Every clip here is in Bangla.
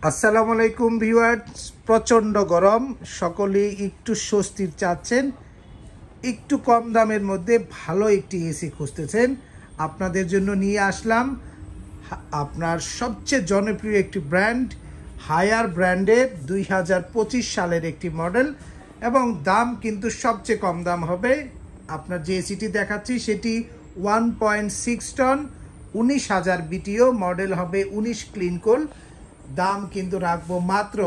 আসসালামু আলাইকুম ভিউয়ার্স, প্রচণ্ড গরম, সকলেই একটু স্বস্তির চাচ্ছেন, একটু কম দামের মধ্যে ভালো একটি এসি খুঁজতেছেন। আপনাদের জন্য নিয়ে আসলাম আপনার সবচেয়ে জনপ্রিয় একটি ব্র্যান্ড, হায়ার ব্র্যান্ডের 2025 সালের একটি মডেল, এবং দাম কিন্তু সবচেয়ে কম দাম হবে। আপনার যে এসিটি দেখাচ্ছি সেটি 1.6 টন, 19,000 বিটিও মডেল হবে, 19 ক্লিন কোল। দাম কিন্তু রাখবো মাত্র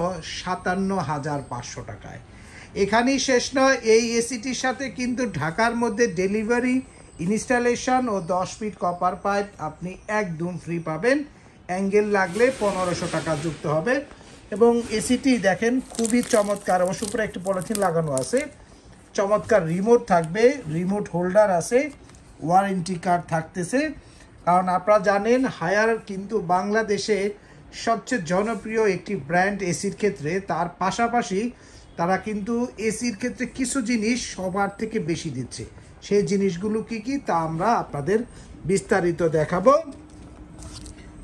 57,500 টাকায়। এখানেই শেষ নয়, এই এসিটির সাথে কিন্তু ঢাকার মধ্যে ডেলিভারি, ইনস্টলেশন ও 10 ফিট কপার পাইপ আপনি একদম ফ্রি পাবেন। অ্যাঙ্গেল লাগলে 1500 টাকা যুক্ত হবে। এবং এসিটি দেখেন খুবই চমৎকার, অবশ্য উপরে একটি পলিথিন লাগানো আছে। চমৎকার রিমোট থাকবে, রিমোট হোল্ডার আছে, ওয়ারেন্টি কার্ড থাকতেছে। কারণ আপনারা জানেন হায়ার কিন্তু বাংলাদেশে সবচেয়ে জনপ্রিয় একটি ব্র্যান্ড এসির ক্ষেত্রে। তার পাশাপাশি তারা কিন্তু এসির ক্ষেত্রে কিছু জিনিস সবার থেকে বেশি দিচ্ছে। সেই জিনিসগুলো কি কি তা আমরা আপনাদের বিস্তারিত দেখাবো।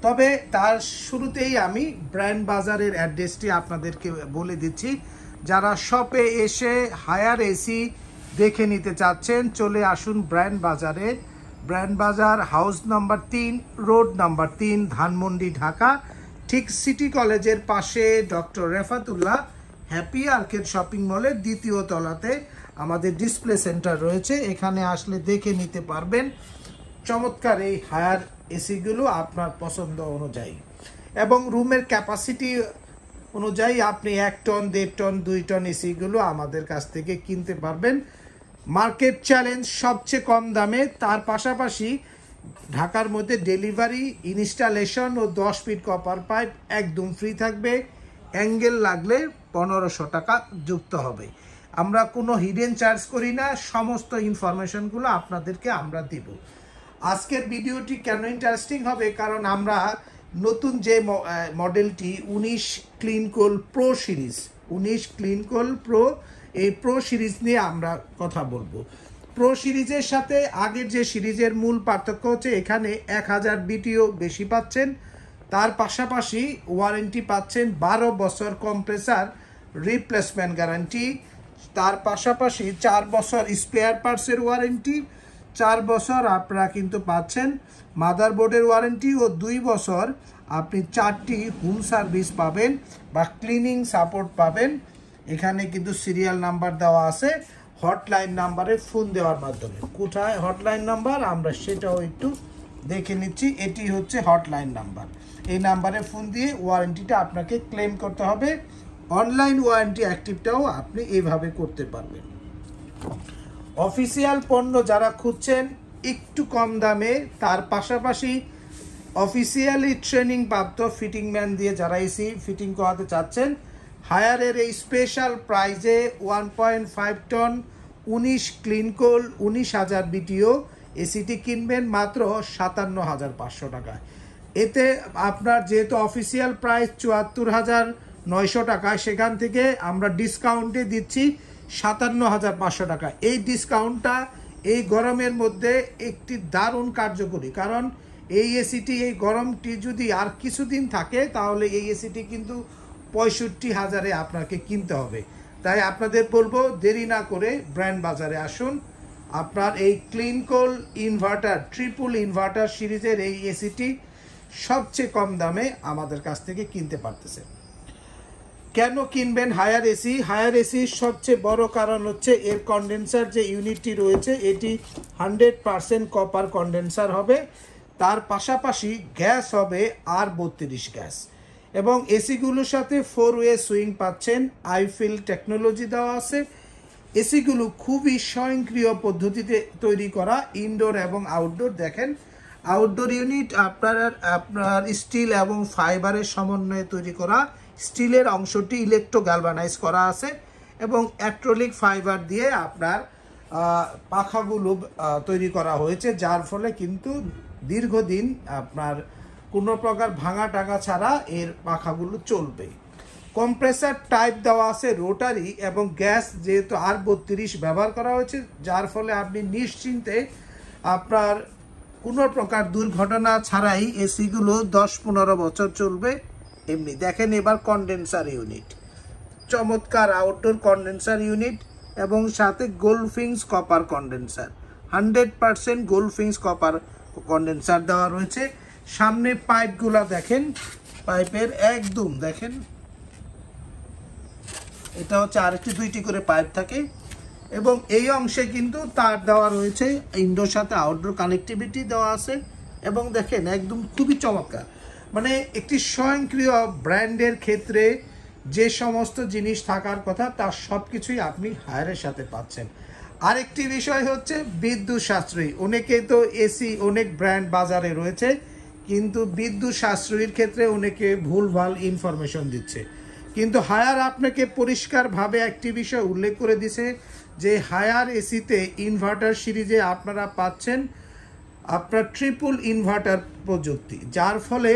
তবে তার শুরুতেই আমি ব্র্যান্ড বাজারের অ্যাড্রেসটি আপনাদেরকে বলে দিচ্ছি। যারা শপে এসে হায়ার এসি দেখে নিতে চাচ্ছেন, চলে আসুন ব্র্যান্ড বাজারে। ব্র্যান্ড বাজার house number 3, road number 3, Dhanmondi, Dhaka. ঠিক সিটি কলেজের পাশে doctor Refatullah happy arcade shopping মলের দ্বিতীয় তলাতে আমাদের ডিসপ্লে সেন্টার রয়েছে। এখানে আসলে দেখে নিতে পারবেন চমৎকার এই হায়ার এসিগুলো আপনার পছন্দ অনুযায়ী, এবং রুমের ক্যাপাসিটি অনুযায়ী আপনি 1 টন, 1.5 টন, 2 টন এসিগুলো আমাদের কাছ থেকে কিনতে পারবেন। মার্কেট চ্যালেঞ্জ, সবচেয়ে কম দামে, তার পাশাপাশি ঢাকার মধ্যে ডেলিভারি, ইনস্টলেশন ও 10 ফিট কপার পাইপ একদম ফ্রি থাকবে। অ্যাঙ্গেল লাগলে 1500 টাকা যুক্ত হবে। আমরা কোনো হিডেন চার্জ করি না, সমস্ত ইনফরমেশনগুলো আপনাদেরকে আমরা দিব। আজকের ভিডিওটি কেন ইন্টারেস্টিং হবে, কারণ আমরা নতুন যে মডেলটি 19 ক্লিন কোল প্রো সিরিজ, 19 ক্লিন কোল প্রো, এই প্রো সিরিজ নিয়ে আমরা কথা বলবো। প্রো সিরিজের সাথে আগের যে সিরিজের মূল পার্থক্য হচ্ছে এখানে 1000 বিটিও বেশি পাচ্ছেন। তার পাশাপাশি ওয়ারেন্টি পাচ্ছেন 12 বছর কম্প্রেসার রিপ্লেসমেন্ট গ্যারান্টি। তার পাশাপাশি 4 বছর স্পেয়ার পার্টসের ওয়ারেন্টি, 4 বছর আপনারা কিন্তু পাচ্ছেন মাদারবোর্ডের ওয়ারেন্টি, ও 2 বছর আপনি 4টি হোম সার্ভিস পাবেন বা ক্লিনিং সাপোর্ট পাবেন। এখানে কিন্তু সিরিয়াল নাম্বার দেওয়া আছে, হটলাইন নাম্বারে ফোন দেওয়ার মাধ্যমে। কোথায় হটলাইন নাম্বার আমরা সেটাও একটু দেখে নিচ্ছি। এটি হচ্ছে হটলাইন নাম্বার। এই নাম্বারে ফোন দিয়ে ওয়ারেন্টিটা আপনাকে ক্লেম করতে হবে। অনলাইন ওয়ারেন্টি অ্যাক্টিভটাও আপনি এইভাবে করতে পারবেন। অফিসিয়াল পণ্য যারা খুঁজছেন একটু কম দামে, তার পাশাপাশি অফিসিয়ালি ট্রেনিং প্রাপ্ত ফিটিং ম্যান দিয়ে যারা এসি ফিটিং করাতে চাচ্ছেন, হায়ারের এই স্পেশাল প্রাইজে 1.5 টন 19 ক্লিন কোল 19,000 বিটিও এসিটি কিনবেন মাত্র 57,500 টাকায়। এতে আপনার যেহেতু অফিসিয়াল প্রাইস 74,900 টাকায়, সেখান থেকে আমরা ডিসকাউন্টে দিচ্ছি 57,500 টাকা। এই ডিসকাউন্টটা এই গরমের মধ্যে একটি দারুণ কার্যকরী, কারণ এই এসিটি, এই গরমটি যদি আর কিছুদিন থাকে তাহলে এই এসিটি কিন্তু 65,000-এ আপনাকে কিনতে হবে। তাই আপনাদের বলবো দেরি না করে ব্র্যান্ড বাজারে আসুন। আপনার এই ক্লিন কোল ইনভার্টার, ট্রিপল ইনভার্টার সিরিজের এই এসিটি সবচেয়ে কম দামে আমাদের কাছ থেকে কিনতে পারতেছে। কেন কিনবেন হায়ার এসি? হায়ার এসির সবচেয়ে বড় কারণ হচ্ছে এর কন্ডেন্সার যে ইউনিটটি রয়েছে এটি 100% কপার কন্ডেন্সার হবে। তার পাশাপাশি গ্যাস হবে R32 গ্যাস, এবং এসিগুলোর সাথে 4 ওয়ে সুইং পাচ্ছেন। আইফিল টেকনোলজি দেওয়া আছে। এসিগুলো খুবই স্বয়ংক্রিয় পদ্ধতিতে তৈরি করা, ইনডোর এবং আউটডোর। দেখেন আউটডোর ইউনিট আপনার স্টিল এবং ফাইবারের সমন্বয়ে তৈরি করা। স্টিলের অংশটি ইলেকট্রো গ্যালভানাইজ করা আছে, এবং অ্যাক্রিলিক ফাইবার দিয়ে আপনার পাখাগুলো তৈরি করা হয়েছে, যার ফলে কিন্তু দীর্ঘদিন আপনার কোনো প্রকার ভাঙা টাঙা ছাড়া এর পাখাগুলো চলবে। কম্প্রেসার টাইপ দেওয়া আছে রোটারি, এবং গ্যাস যেহেতু R32 ব্যবহার করা হয়েছে, যার ফলে আপনি নিশ্চিন্তে আপনার কোনো প্রকার দুর্ঘটনা ছাড়াই এসিগুলো 10-15 বছর চলবে। এমনি দেখেন। এবার কন্ডেন্সার ইউনিট, চমৎকার আউটডোর কন্ডেন্সার ইউনিট এবং সাথে গোল্ডফিংস কপার কন্ডেন্সার, 100% গোল্ডফিংস কপার কন্ডেন্সার দেওয়া রয়েছে। সামনে পাইপগুলা দেখেন, পাইপের একদম দেখেন, এটা হচ্ছে আরেকটি 2টি করে পাইপ থাকে এবং এই অংশে কিন্তু তার দেওয়া রয়েছে, ইনডোর সাথে আউটডোর কানেক্টিভিটি দেওয়া আছে এবং দেখেন একদম খুবই চমৎকার। মানে একটি স্বয়ংক্রিয় ব্র্যান্ডের ক্ষেত্রে যে সমস্ত জিনিস থাকার কথা তার সব কিছুই আপনি হায়ারের সাথে পাচ্ছেন। আরেকটি বিষয় হচ্ছে বিদ্যুৎ সাশ্রয়ী। অনেকে তো এসি অনেক ব্র্যান্ড বাজারে রয়েছে, কিন্তু বিদ্যুৎ সাশ্রয়ীর ক্ষেত্রে অনেকে ভুলভাল ইনফরমেশন দিচ্ছে, কিন্তু হায়ার আপনাকে পরিষ্কারভাবে একটি বিষয় উল্লেখ করে দিছে যে হায়ার এসিতে ইনভার্টার সিরিজে আপনারা পাচ্ছেন আপনার ট্রিপল ইনভার্টার প্রযুক্তি, যার ফলে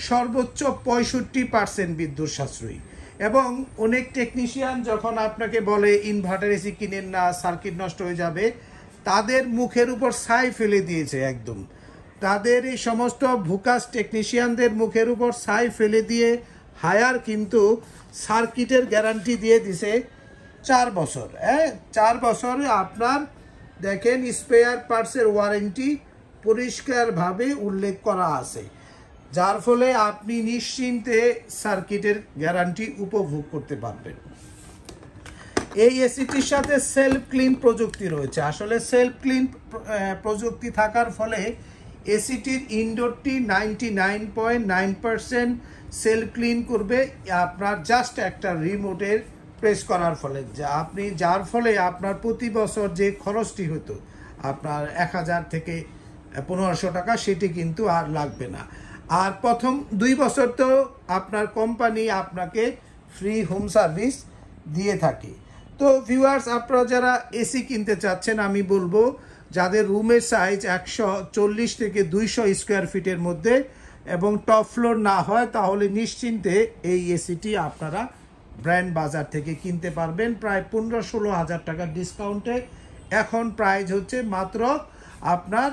সর্বোচ্চ 65% বিদ্যুৎ সাশ্রয়ী। এবং অনেক টেকনিশিয়ান যখন আপনাকে বলে ইনভার্টার এসি কিনেন না, সার্কিট নষ্ট হয়ে যাবে, তাদের মুখের উপর ছাই ফেলে দিয়েছে একদম। তাদের এই সমস্ত ভুকাস টেকনিশিয়ানদের মুখের উপর ছাই ফেলে দিয়ে হায়ার কিন্তু সার্কিটের গ্যারান্টি দিয়ে দিছে 4 বছর। 4 বছরে আপনার দেখেন স্পেয়ার পার্টসের ওয়ারেন্টি পরিষ্কারভাবে উল্লেখ করা আছে, যার ফলে আপনি নিশ্চিন্তে সার্কিটের গ্যারান্টি উপভোগ করতে পারবেন। এই এসিটির সাথে সেলফ ক্লিন প্রযুক্তি রয়েছে। আসলে সেলফ ক্লিন প্রযুক্তি থাকার ফলে এসিটির ইনডোরটি 99.9% সেলফ ক্লিন করবে আপনার জাস্ট একটা রিমোটের প্রেস করার ফলে, যার ফলে আপনার প্রতি বছর যে খরচটি হতো আপনার 1000 থেকে 1500 টাকা, সেটি কিন্তু আর লাগবে না। আর প্রথম 2 বছর তো আপনার কোম্পানি আপনাকে ফ্রি হোম সার্ভিস দিয়ে থাকে। তো ভিউয়ার্স, আপনারা যারা এসি কিনতে চাচ্ছেন, আমি বলবো যাদের রুমের সাইজ 140 থেকে 200 স্কোয়ার ফিটের মধ্যে এবং টপ ফ্লোর না হয়, তাহলে নিশ্চিন্তে এই এসিটি আপনারা ব্র্যান্ড বাজার থেকে কিনতে পারবেন প্রায় 15-16 হাজার টাকার ডিসকাউন্টে। এখন প্রাইস হচ্ছে মাত্র আপনার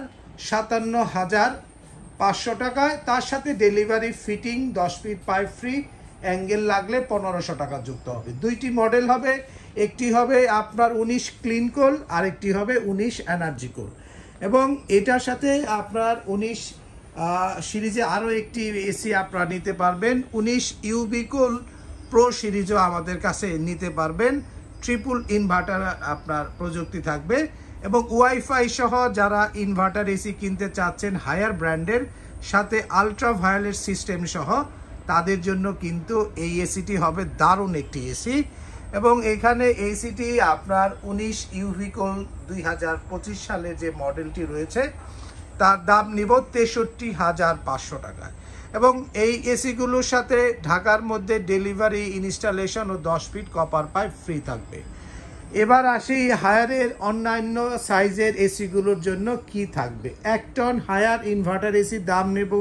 57,500 টাকায়, তার সাথে delivery fitting 10 fit pipe free, angle লাগলে 1500 টাকা যুক্ত হবে। 2টি মডেল হবে, একটি হবে আপনার 19 ক্লিন কোল, আরেকটি হবে 19 এনার্জি কোল। এবং এটার সাথে আপনার 19 সিরিজে আরও একটি এসি আপনারা নিতে পারবেন, 19 ইউবি কোল প্রো সিরিজও আমাদের কাছে নিতে পারবেন। ট্রিপল ইনভার্টার আপনার প্রযুক্তি থাকবে এবং ওয়াইফাই সহ যারা ইনভার্টার এসি কিনতে চাচ্ছেন হায়ার ব্র্যান্ডের সাথে আলট্রা ভায়োলেট সিস্টেম সহ, তাদের জন্য কিন্তু এই এসিটি হবে দারুণ একটি এসি। এবং এখানে এসিটি আপনার 19 ইউভিকোল 2025 সালে যে মডেলটি রয়েছে তার দাম নিব 63,500 টাকায়। এবং এই এসিগুলোর সাথে ঢাকার মধ্যে ডেলিভারি, ইনস্টলেশন ও 10 ফিট কপার পাইপ ফ্রি থাকবে। এবার আসি হায়ারের অন্যান্য সাইজের এসিগুলোর জন্য কি থাকবে। 1 টন হায়ার ইনভার্টার এসির দাম নেব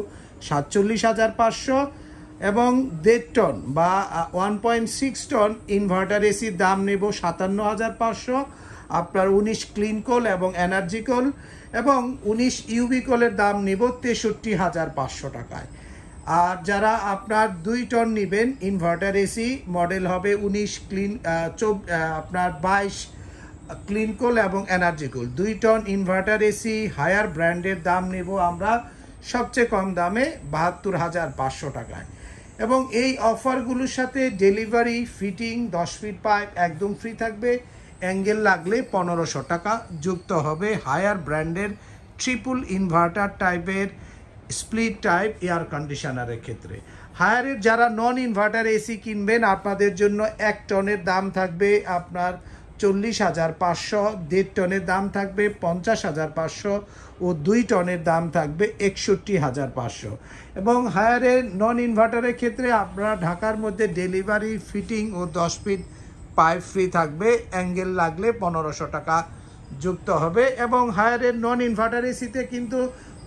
47,500 এবং 1.5 টন বা 1.6 টন ইনভার্টার এসির দাম নেব 57,500। আপনার 19 ক্লিন কোল এবং এনার্জি কোল এবং 19 ইউবি কোলের দাম নেব 63,500 টাকায়। আর যারা আপনার 2 টন নেবেন ইনভার্টার এসি, মডেল হবে 19 ক্লিন আপনার 22 ক্লিন কোল এবং এনার্জি কোল, 2 টন ইনভার্টার এসি হায়ার ব্র্যান্ডের দাম নেব আমরা সবচেয়ে কম দামে 72,500 টাকায়। এবং এই অফারগুলোর সাথে ডেলিভারি, ফিটিং, 10 ফিট পাইপ একদম ফ্রি থাকবে, অ্যাঙ্গেল লাগলে 1500 টাকা যুক্ত হবে হায়ার ব্র্যান্ডের ট্রিপল ইনভার্টার টাইপের স্প্লিট টাইপ এয়ার কন্ডিশনারের ক্ষেত্রে। হায়ারের যারা নন ইনভার্টার এসি কিনবেন, আপনাদের জন্য 1 টনের দাম থাকবে আপনার 40,500, 1.5 টনের দাম থাকবে 50,500 ও 2 টনের দাম থাকবে 61,500। এবং হায়ারের নন ইনভার্টারের ক্ষেত্রে আপনারা ঢাকার মধ্যে ডেলিভারি, ফিটিং ও 10 ফিট পাইপ ফ্রি থাকবে, অ্যাঙ্গেল লাগলে 1500 টাকা যুক্ত হবে। এবং হায়ারের নন ইনভার্টার এসিতে কিন্তু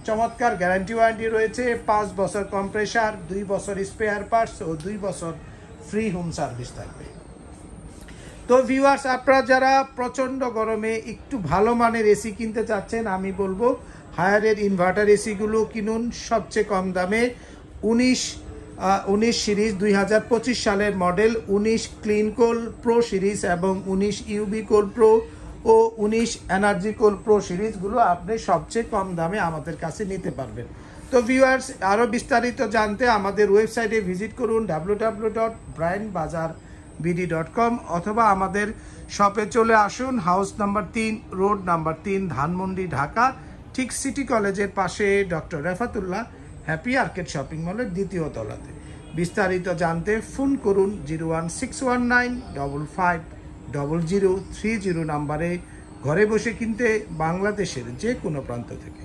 চমৎকার গ্যারান্টি ওয়ারেন্টি রয়েছে, 5 বছর কম্প্রেসার, 2 বছর স্পেয়ার পার্টস ও 2 বছর ফ্রি হোম সার্ভিস থাকবে। তো ভিউয়ার্স, আপনারা যারা প্রচণ্ড গরমে একটু ভালো মানের এসি কিনতে চাচ্ছেন, আমি বলবো হায়ারের ইনভার্টার এসিগুলো কিনুন সবচেয়ে কম দামে। 19 19 সিরিজ 2025 সালের মডেল, 19 ক্লিন কোল প্রো সিরিজ এবং 19 ইউবি কোল প্রো ও 19 এনার্জি কোল প্রো সিরিজগুলো আপনি সবচেয়ে কম দামে আমাদের কাছে নিতে পারবেন। তো ভিউয়ার্স, আরও বিস্তারিত জানতে আমাদের ওয়েবসাইটে ভিজিট করুন www.brianbazarbd.com অথবা আমাদের শপে চলে আসুন, house number 3, road number 3, Dhanmondi, Dhaka, ঠিক সিটি কলেজের পাশে doctor Refatullah happy arcade shopping মলের 2য় তলাতে। বিস্তারিত জানতে ফোন করুন 01619550030 নাম্বারে, ঘরে বসে কিনতে বাংলাদেশের যে কোনো প্রান্ত থেকে।